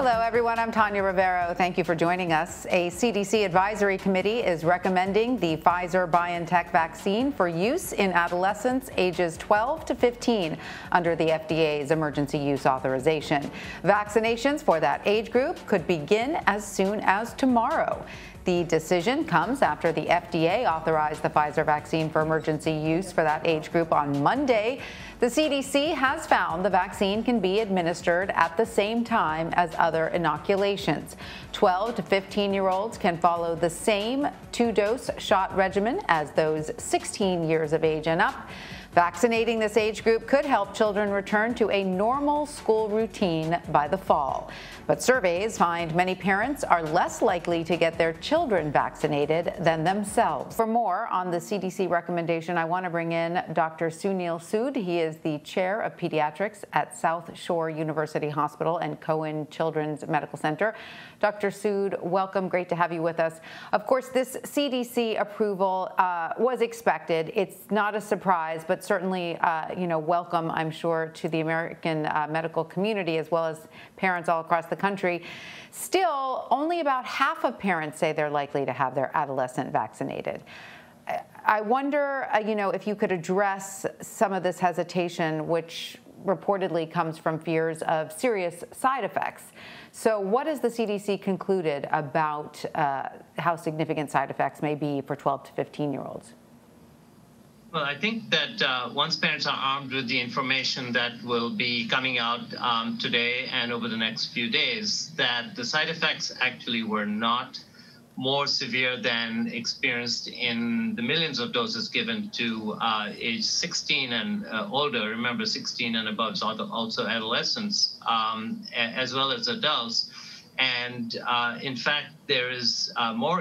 Hello, everyone. I'm Tanya Rivero. Thank you for joining us. A CDC advisory committee is recommending the Pfizer BioNTech vaccine for use in adolescents ages 12 to 15 under the FDA's emergency use authorization. Vaccinations for that age group could begin as soon as tomorrow. The decision comes after the FDA authorized the Pfizer vaccine for emergency use for that age group on Monday. The CDC has found the vaccine can be administered at the same time as other inoculations. 12 to 15-year-olds can follow the same two-dose shot regimen as those 16 years of age and up. Vaccinating this age group could help children return to a normal school routine by the fall. But surveys find many parents are less likely to get their children vaccinated than themselves. For more on the CDC recommendation, I want to bring in Dr. Sunil Sood. He is the chair of pediatrics at South Shore University Hospital and Cohen Children's Medical Center. Dr. Sood, welcome. Great to have you with us. Of course, this CDC approval was expected. It's not a surprise, but certainly, welcome, I'm sure, to the American medical community as well as parents all across the country. Still, only about half of parents say they're likely to have their adolescent vaccinated. I wonder, if you could address some of this hesitation, which reportedly comes from fears of serious side effects. So what has the CDC concluded about how significant side effects may be for 12 to 15-year-olds? Well, I think that once parents are armed with the information that will be coming out today and over the next few days, that the side effects actually were not more severe than experienced in the millions of doses given to age 16 and older. Remember, 16 and above is also adolescents, as well as adults. And in fact, there is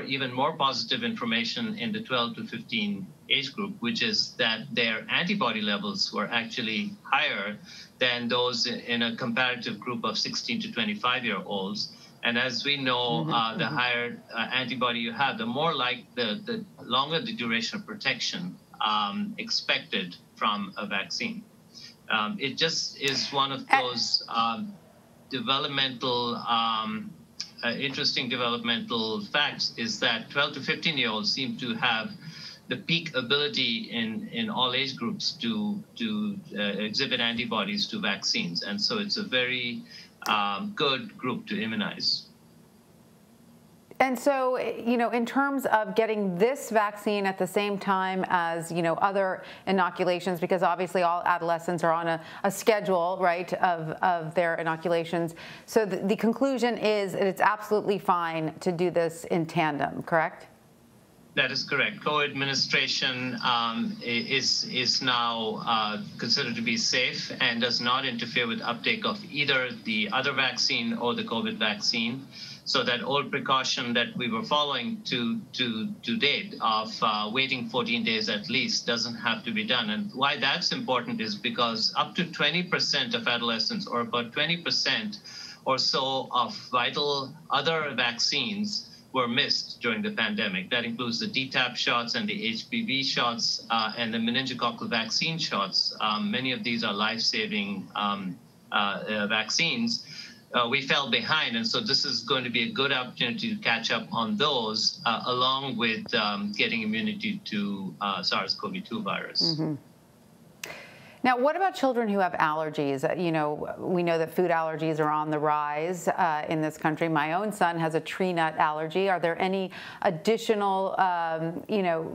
even more positive information in the 12 to 15 age group, which is that their antibody levels were actually higher than those in a comparative group of 16 to 25-year-olds. And as we know, the higher antibody you have, the more the longer the duration of protection expected from a vaccine. It just is one of those interesting developmental facts is that 12 to 15-year-olds seem to have the peak ability in all age groups to exhibit antibodies to vaccines. And so it's a very good group to immunize. And so, in terms of getting this vaccine at the same time as, other inoculations, because obviously all adolescents are on a schedule, right, of their inoculations. So the conclusion is that it's absolutely fine to do this in tandem, correct? That is correct. Co-administration is now considered to be safe and does not interfere with uptake of either the other vaccine or the COVID vaccine. So that old precaution that we were following to date of waiting 14 days at least doesn't have to be done. And why that's important is because up to 20% of adolescents, or about 20% or so of vital other vaccines, were missed during the pandemic. That includes the DTaP shots and the HPV shots and the meningococcal vaccine shots. Many of these are life-saving vaccines. We fell behind, and so this is going to be a good opportunity to catch up on those, along with getting immunity to SARS-CoV-2 virus. Mm-hmm. Now, what about children who have allergies? We know that food allergies are on the rise in this country. My own son has a tree nut allergy. Are there any additional,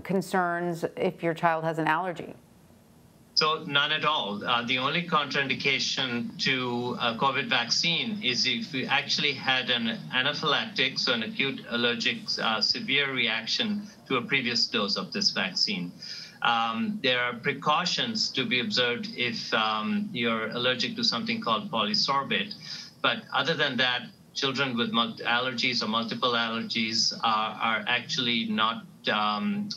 concerns if your child has an allergy? So none at all. The only contraindication to a COVID vaccine is if you actually had an anaphylactic, so an acute allergic severe reaction to a previous dose of this vaccine. There are precautions to be observed if you're allergic to something called polysorbate. But other than that, children with allergies or multiple allergies are actually not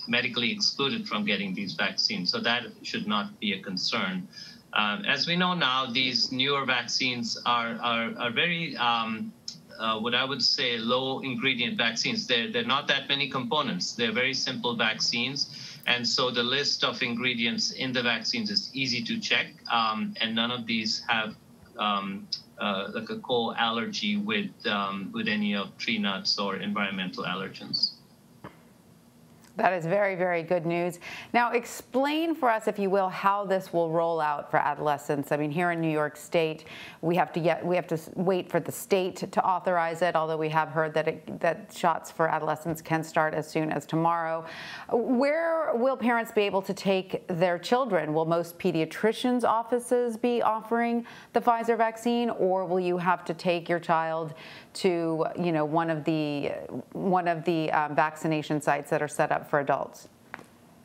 medically excluded from getting these vaccines. So that should not be a concern. As we know now, these newer vaccines are very, what I would say, low ingredient vaccines. They're not that many components. They're very simple vaccines. And so the list of ingredients in the vaccines is easy to check. And none of these have like a co-allergy with any of tree nuts or environmental allergens. That is very, very good news. Now, explain for us, if you will, how this will roll out for adolescents. I mean, here in New York State, we have to wait for the state to authorize it, although we have heard that shots for adolescents can start as soon as tomorrow. Where will parents be able to take their children? Will most pediatricians' offices be offering the Pfizer vaccine, or will you have to take your child to, you know, one of the vaccination sites that are set up for adults?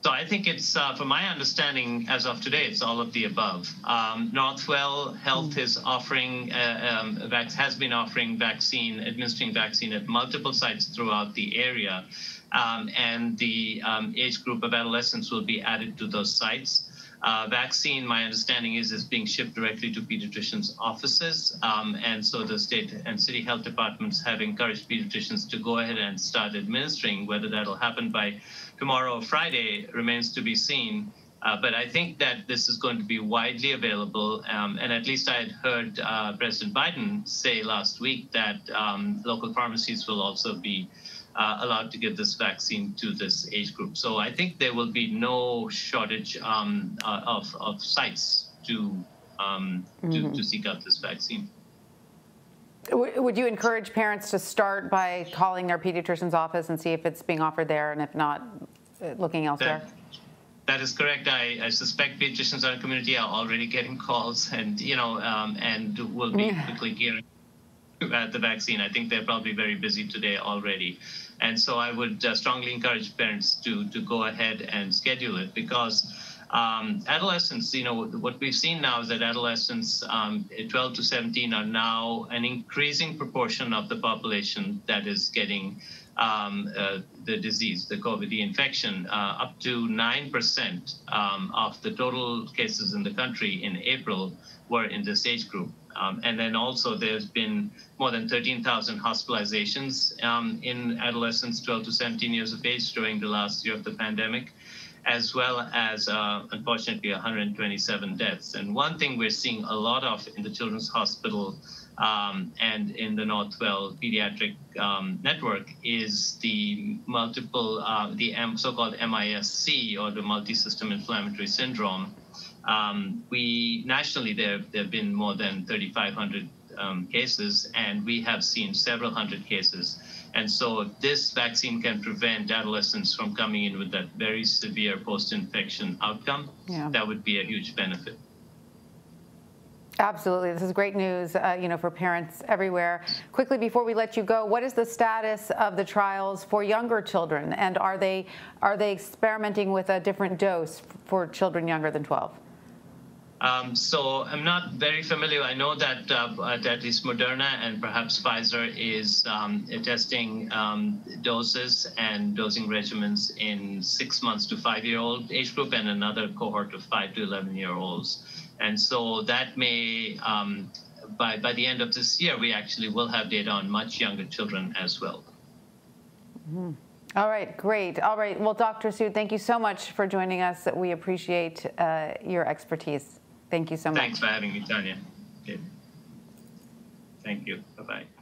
So I think it's, from my understanding, as of today, it's all of the above. Northwell Health is offering, has been offering administering vaccine at multiple sites throughout the area, and the age group of adolescents will be added to those sites. Vaccine, my understanding is being shipped directly to pediatricians' offices, and so the state and city health departments have encouraged pediatricians to go ahead and start administering. Whether that'll happen by tomorrow or Friday remains to be seen. But I think that this is going to be widely available, and at least I had heard President Biden say last week that local pharmacies will also be allowed to give this vaccine to this age group. So I think there will be no shortage of sites to seek out this vaccine. Would you encourage parents to start by calling their pediatrician's office and see if it's being offered there, and if not, looking elsewhere? That is correct. I suspect pediatricians in our community are already getting calls, and and will be quickly gearing at the vaccine. I think they're probably very busy today already. And so I would strongly encourage parents to go ahead and schedule it, because adolescents, what we've seen now is that adolescents 12 to 17 are now an increasing proportion of the population that is getting the disease, the COVID infection. Up to 9% of the total cases in the country in April were in this age group. And then also there's been more than 13,000 hospitalizations in adolescents 12 to 17 years of age during the last year of the pandemic, as well as, unfortunately, 127 deaths. And one thing we're seeing a lot of in the Children's Hospital and in the Northwell Pediatric Network is the multiple, the so-called MIS-C, or the multi-system inflammatory syndrome. Nationally, there have been more than 3,500 cases, and we have seen several hundred cases. And so if this vaccine can prevent adolescents from coming in with that very severe post-infection outcome, that would be a huge benefit. Absolutely. This is great news, for parents everywhere. Quickly, before we let you go, what is the status of the trials for younger children? And are they experimenting with a different dose for children younger than 12? So I'm not very familiar. I know that at least Moderna and perhaps Pfizer is testing doses and dosing regimens in 6 months to 5-year-old age group, and another cohort of 5 to 11-year-olds. And so that may, by the end of this year, we actually will have data on much younger children as well. Mm-hmm. All right, great. All right, well, Dr. Sood, thank you so much for joining us. We appreciate your expertise. Thank you so much. Thanks for having me, Tanya. Okay. Thank you. Bye-bye.